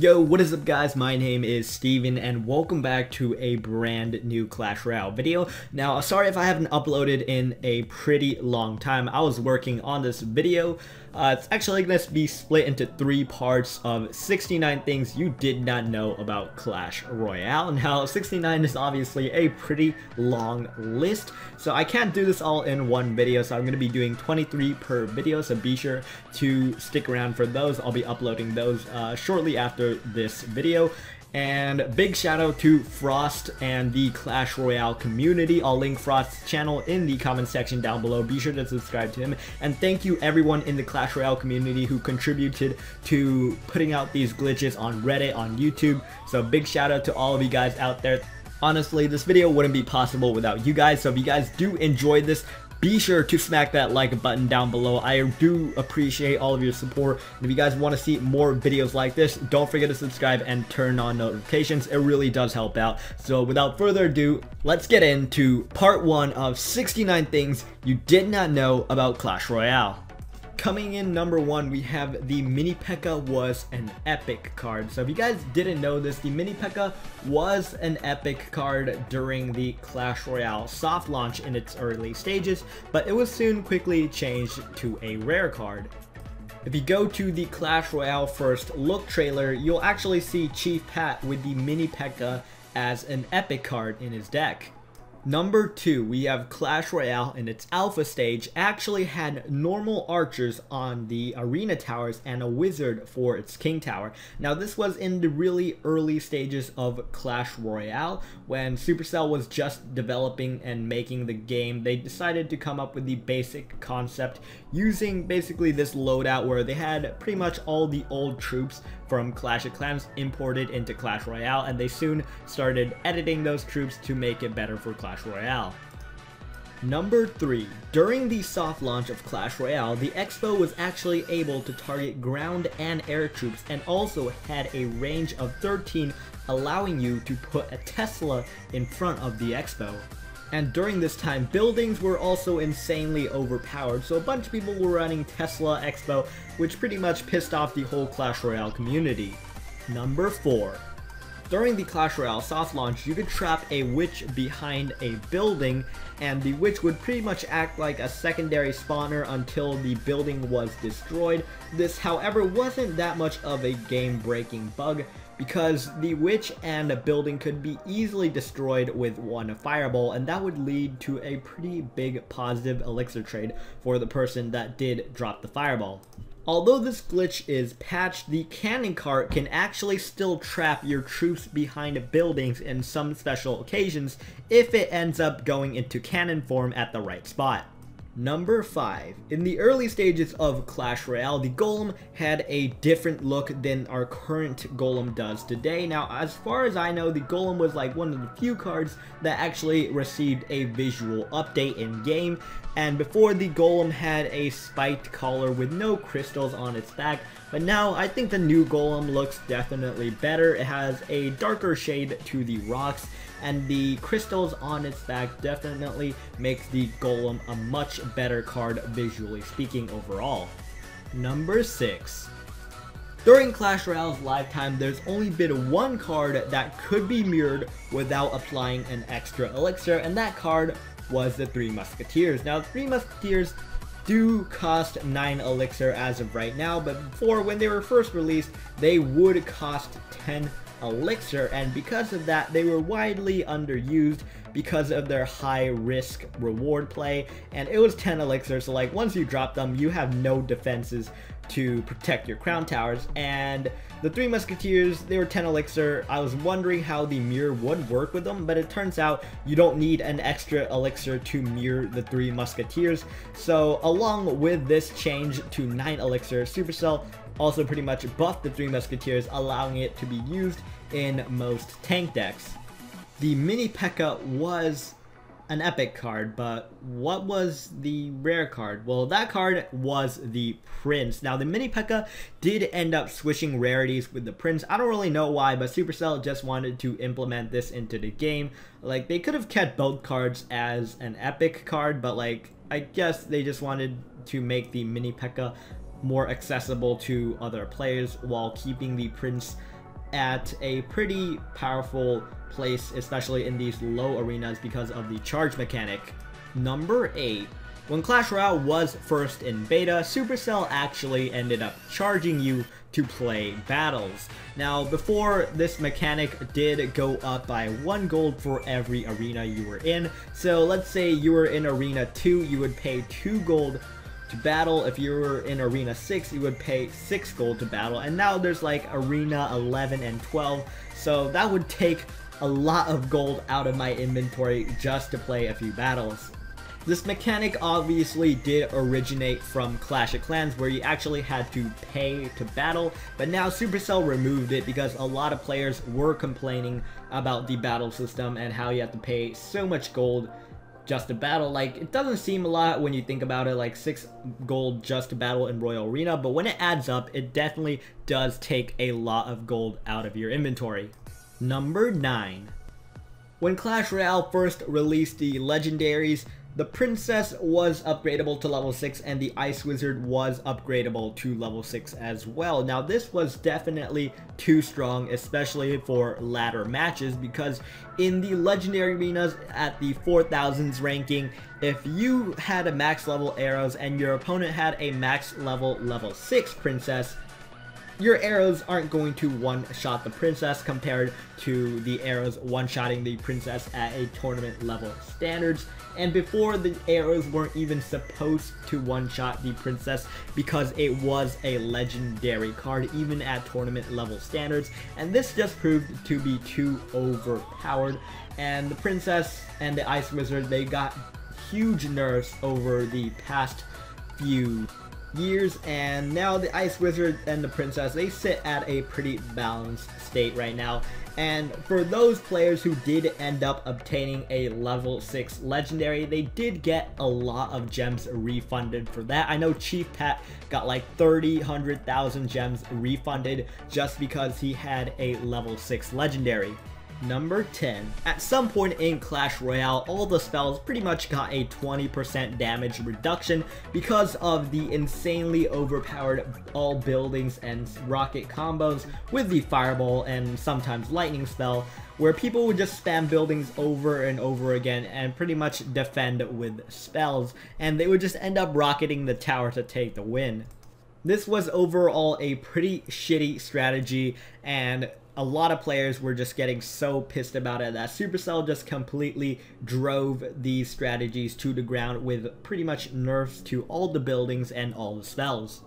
Yo, what is up guys? My name is Steven and welcome back to a brand new Clash Royale video. Now, sorry if I haven't uploaded in a pretty long time. I was working on this video. It's actually going to be split into 3 parts of 69 things you did not know about Clash Royale. Now, 69 is obviously a pretty long list, so I can't do this all in one video, so I'm going to be doing 23 per video, so be sure to stick around for those. I'll be uploading those shortly after this video. And big shout out to Frost and the Clash Royale community. I'll link Frost's channel in the comment section down below. Be sure to subscribe to him. And thank you everyone in the Clash Royale community who contributed to putting out these glitches on Reddit, on YouTube. So big shout out to all of you guys out there. Honestly, this video wouldn't be possible without you guys. So if you guys do enjoy this, be sure to smack that like button down below. I do appreciate all of your support. And if you guys want to see more videos like this, don't forget to subscribe and turn on notifications. It really does help out. So without further ado, let's get into part 1 of 69 things you did not know about Clash Royale. Coming in number 1, we have the Mini P.E.K.K.A was an epic card. So if you guys didn't know this, the Mini P.E.K.K.A was an epic card during the Clash Royale soft launch in its early stages, but it was soon quickly changed to a rare card. If you go to the Clash Royale first look trailer, you'll actually see Chief Pat with the Mini P.E.K.K.A as an epic card in his deck. Number 2, we have Clash Royale in its alpha stage actually had normal archers on the arena towers and a wizard for its king tower. Now this was in the really early stages of Clash Royale when Supercell was just developing and making the game. They decided to come up with the basic concept using basically this loadout where they had pretty much all the old troops from Clash of Clans imported into Clash Royale, and they soon started editing those troops to make it better for Clash Royale. Number 3, during the soft launch of Clash Royale, the Expo was actually able to target ground and air troops and also had a range of 13, allowing you to put a Tesla in front of the Expo. And during this time, buildings were also insanely overpowered, so a bunch of people were running Tesla Expo, which pretty much pissed off the whole Clash Royale community. Number 4. During the Clash Royale soft launch, you could trap a witch behind a building, and the witch would pretty much act like a secondary spawner until the building was destroyed. This, however, wasn't that much of a game-breaking bug, because the witch and a building could be easily destroyed with one fireball, and that would lead to a pretty big positive elixir trade for the person that did drop the fireball. Although this glitch is patched, the cannon cart can actually still trap your troops behind buildings in some special occasions if it ends up going into cannon form at the right spot. Number 5. In the early stages of Clash Royale, the Golem had a different look than our current Golem does today. Now, as far as I know, the Golem was like one of the few cards that actually received a visual update in game. And before, the Golem had a spiked collar with no crystals on its back. But now, I think the new Golem looks definitely better. It has a darker shade to the rocks, and the crystals on its back definitely makes the Golem a much better card visually speaking overall. Number 6. During Clash Royale's lifetime, there's only been one card that could be mirrored without applying an extra elixir, and that card was the 3 Musketeers. Now, 3 Musketeers do cost 9 elixir as of right now, but before, when they were first released, they would cost 10 elixir, and because of that, they were widely underused because of their high risk reward play, and it was 10 elixir, so like once you drop them, you have no defenses to protect your crown towers. And the 3 Musketeers, they were 10 elixir. I was wondering how the mirror would work with them, but it turns out you don't need an extra elixir to mirror the 3 Musketeers. So along with this change to 9 elixir, Supercell also pretty much buffed the 3 Musketeers, allowing it to be used in most tank decks. The Mini P.E.K.K.A was an epic card, but what was the rare card? Well, that card was the Prince. Now, the Mini P.E.K.K.A did end up switching rarities with the Prince. I don't really know why, but Supercell just wanted to implement this into the game. Like, they could have kept both cards as an epic card, but like, I guess they just wanted to make the Mini P.E.K.K.A more accessible to other players while keeping the Prince at a pretty powerful place, especially in these low arenas because of the charge mechanic. Number 8. When Clash Royale was first in beta, Supercell actually ended up charging you to play battles. Now, before, this mechanic did go up by 1 gold for every arena you were in. So let's say you were in Arena 2, you would pay 2 gold to battle. If you were in Arena 6, you would pay 6 gold to battle. And now there's like Arena 11 and 12, so that would take a lot of gold out of my inventory just to play a few battles. This mechanic obviously did originate from Clash of Clans, where you actually had to pay to battle, but now Supercell removed it because a lot of players were complaining about the battle system and how you have to pay so much gold just to battle. Like, it doesn't seem a lot when you think about it, like 6 gold just to battle in Royal Arena, but when it adds up, it definitely does take a lot of gold out of your inventory. Number 9. When Clash Royale first released the Legendaries, the Princess was upgradable to level 6 and the Ice Wizard was upgradable to level 6 as well. Now, this was definitely too strong, especially for ladder matches, because in the Legendary arenas at the 4000s ranking, if you had a max level arrows and your opponent had a max level 6 Princess, your arrows aren't going to one-shot the Princess compared to the arrows one-shotting the Princess at a tournament level standards. And before, the arrows weren't even supposed to one-shot the Princess because it was a legendary card even at tournament level standards, and this just proved to be too overpowered. And the Princess and the Ice Wizard, they got huge nerfs over the past few years, and now the Ice Wizard and the Princess, they sit at a pretty balanced state right now. And for those players who did end up obtaining a level 6 legendary, they did get a lot of gems refunded for that. I know Chief Pat got like 100,000 gems refunded just because he had a level 6 legendary. Number 10. At some point in Clash Royale, all the spells pretty much got a 20% damage reduction because of the insanely overpowered all buildings and rocket combos with the fireball and sometimes lightning spell, where people would just spam buildings over and over again and pretty much defend with spells, and they would just end up rocketing the tower to take the win. This was overall a pretty shitty strategy, and a lot of players were just getting so pissed about it that Supercell just completely drove these strategies to the ground with pretty much nerfs to all the buildings and all the spells.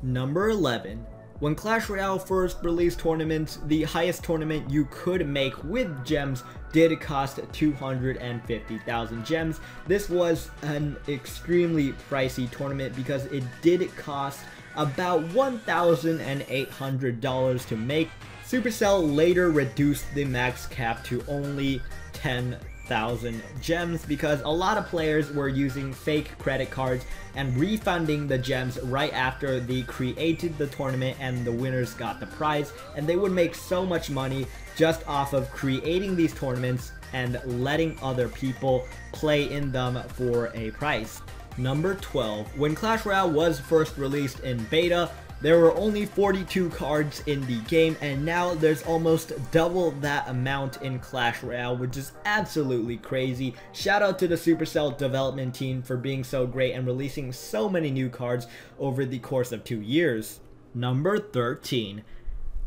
Number 11. When Clash Royale first released tournaments, the highest tournament you could make with gems did cost 250,000 gems. This was an extremely pricey tournament because it did cost about $1,800 to make. Supercell later reduced the max cap to only 10,000 gems because a lot of players were using fake credit cards and refunding the gems right after they created the tournament and the winners got the prize, and they would make so much money just off of creating these tournaments and letting other people play in them for a price. Number 12. When Clash Royale was first released in beta, there were only 42 cards in the game, and now there's almost double that amount in Clash Royale, which is absolutely crazy. Shout out to the Supercell development team for being so great and releasing so many new cards over the course of 2 years. Number 13.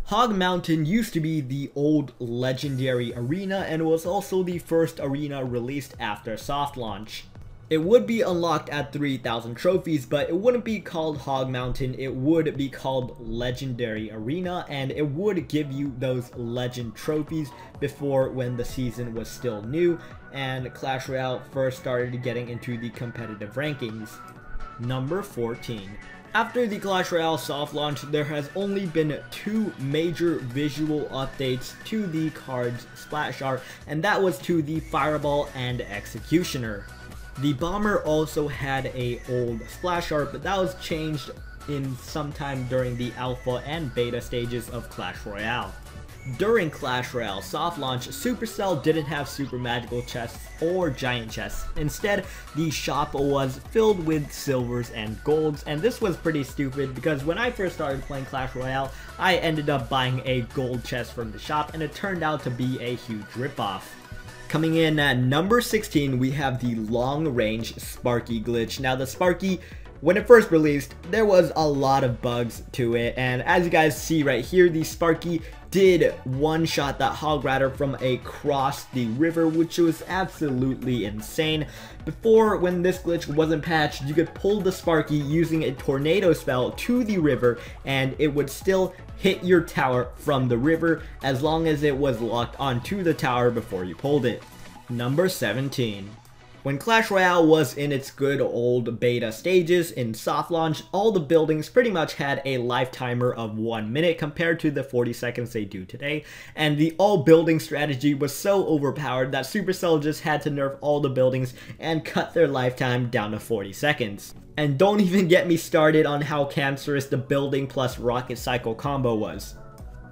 Hog Mountain used to be the old legendary arena and was also the first arena released after soft launch. It would be unlocked at 3,000 trophies, but it wouldn't be called Hog Mountain, it would be called Legendary Arena, and it would give you those legend trophies before, when the season was still new and Clash Royale first started getting into the competitive rankings. Number 14. After the Clash Royale soft launch, there has only been 2 major visual updates to the card's splash art, and that was to the Fireball and Executioner. The Bomber also had a old splash art, but that was changed in sometime during the alpha and beta stages of Clash Royale. during Clash Royale soft launch, Supercell didn't have super magical chests or giant chests. Instead, the shop was filled with silvers and golds, and this was pretty stupid because when I first started playing Clash Royale, I ended up buying a gold chest from the shop, and it turned out to be a huge ripoff. Coming in at number 16, we have the long range Sparky glitch. Now the Sparky, when it first released, there was a lot of bugs to it, and as you guys see right here, the Sparky did one-shot that Hog Rider from across the river, which was absolutely insane. Before, when this glitch wasn't patched, you could pull the Sparky using a tornado spell to the river, and it would still hit your tower from the river as long as it was locked onto the tower before you pulled it. Number 17. When Clash Royale was in its good old beta stages in soft launch, all the buildings pretty much had a life timer of 1 minute compared to the 40 seconds they do today, and the all building strategy was so overpowered that Supercell just had to nerf all the buildings and cut their lifetime down to 40 seconds. And don't even get me started on how cancerous the building plus rocket cycle combo was.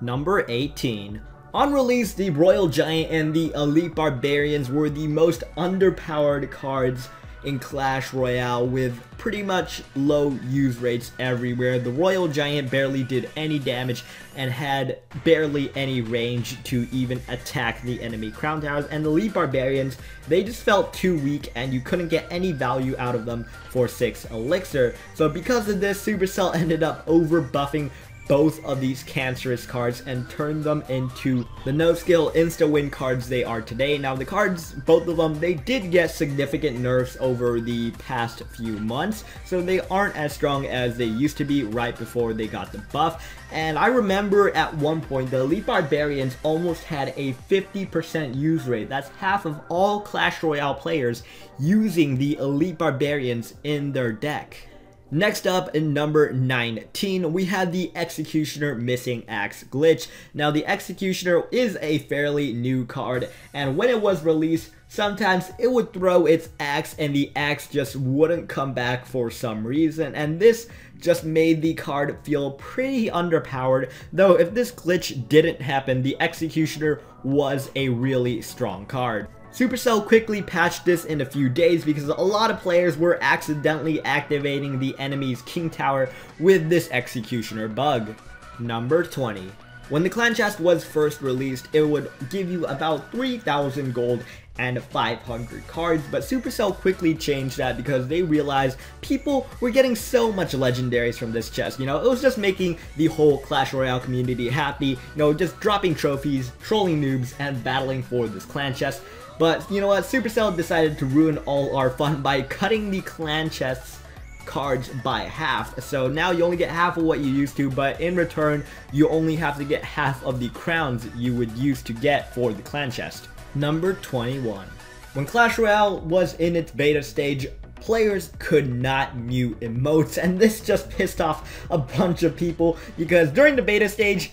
Number 18. On release, the Royal Giant and the Elite Barbarians were the most underpowered cards in Clash Royale, with pretty much low use rates everywhere. The Royal Giant barely did any damage and had barely any range to even attack the enemy crown towers, and the Elite Barbarians, they just felt too weak and you couldn't get any value out of them for 6 elixir. So because of this, Supercell ended up over buffing both of these cancerous cards and turned them into the no skill insta win cards they are today. Now the cards, both of them, they did get significant nerfs over the past few months, so they aren't as strong as they used to be right before they got the buff. And I remember at one point the Elite Barbarians almost had a 50% use rate. That's half of all Clash Royale players using the Elite Barbarians in their deck. Next up, in number 19, we had the Executioner Missing Axe glitch. Now the Executioner is a fairly new card, and when it was released, sometimes it would throw its axe and the axe just wouldn't come back for some reason, and this just made the card feel pretty underpowered. Though if this glitch didn't happen, the Executioner was a really strong card. Supercell quickly patched this in a few days because a lot of players were accidentally activating the enemy's King Tower with this Executioner bug. Number 20. When the clan chest was first released, it would give you about 3,000 gold and 500 cards, but Supercell quickly changed that because they realized people were getting so much legendaries from this chest. You know, it was just making the whole Clash Royale community happy, you know, just dropping trophies, trolling noobs, and battling for this clan chest. But you know what, Supercell decided to ruin all our fun by cutting the clan chests cards by half. So now you only get half of what you used to, but in return, you only have to get half of the crowns you would use to get for the clan chest. Number 21. When Clash Royale was in its beta stage, players could not mute emotes, and this just pissed off a bunch of people because during the beta stage,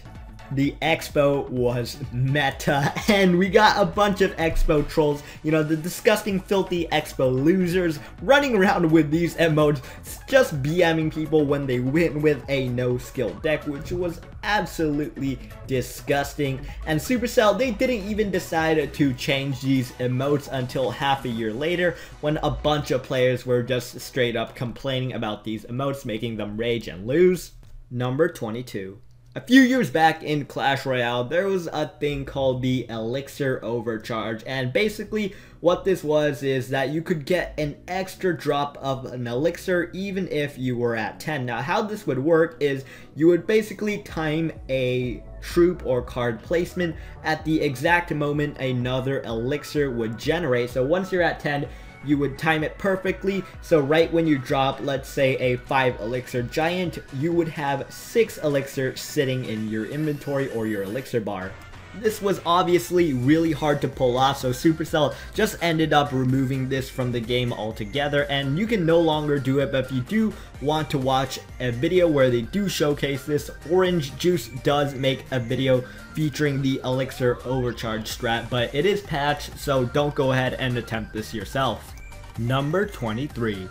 the expo was meta, and we got a bunch of expo trolls, you know, the disgusting filthy expo losers running around with these emotes, just BMing people when they win with a no skill deck, which was absolutely disgusting. And Supercell, they didn't even decide to change these emotes until half a year later, when a bunch of players were just straight up complaining about these emotes, making them rage and lose. Number 22. A few years back in Clash Royale, there was a thing called the Elixir Overcharge, and basically what this was is that you could get an extra drop of an elixir even if you were at 10. Now how this would work is you would basically time a troop or card placement at the exact moment another elixir would generate. So once you're at 10, you would time it perfectly, so right when you drop, let's say, a 5 elixir giant, you would have 6 elixir sitting in your inventory or your elixir bar. This was obviously really hard to pull off, so Supercell just ended up removing this from the game altogether, and you can no longer do it. But if you do want to watch a video where they do showcase this, Orange Juice does make a video featuring the Elixir Overcharge strat, but it is patched, so don't go ahead and attempt this yourself. Number 23.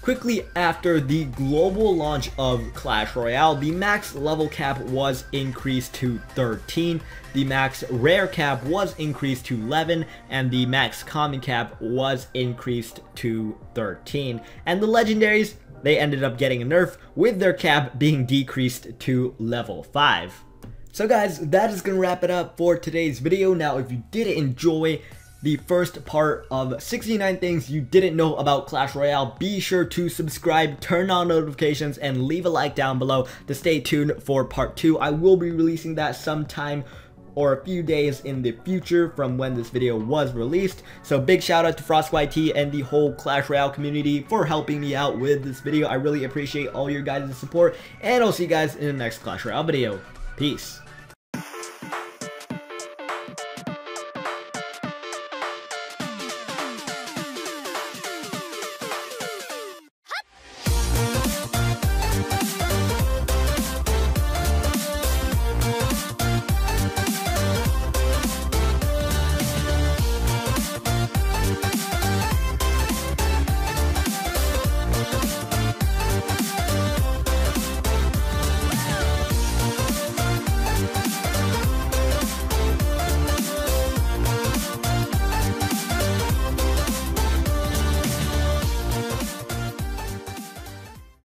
quickly after the global launch of Clash Royale, the max level cap was increased to 13, the max rare cap was increased to 11, and the max common cap was increased to 13. And the legendaries, they ended up getting a nerf, with their cap being decreased to level 5. So guys, that is going to wrap it up for today's video. Now, if you did enjoy the first part of 69 things you didn't know about Clash Royale, be sure to subscribe, turn on notifications, and leave a like down below to stay tuned for part 2. I will be releasing that sometime or a few days in the future from when this video was released. So big shout out to FrostYT and the whole Clash Royale community for helping me out with this video. I really appreciate all your guys' support, and I'll see you guys in the next Clash Royale video. Peace.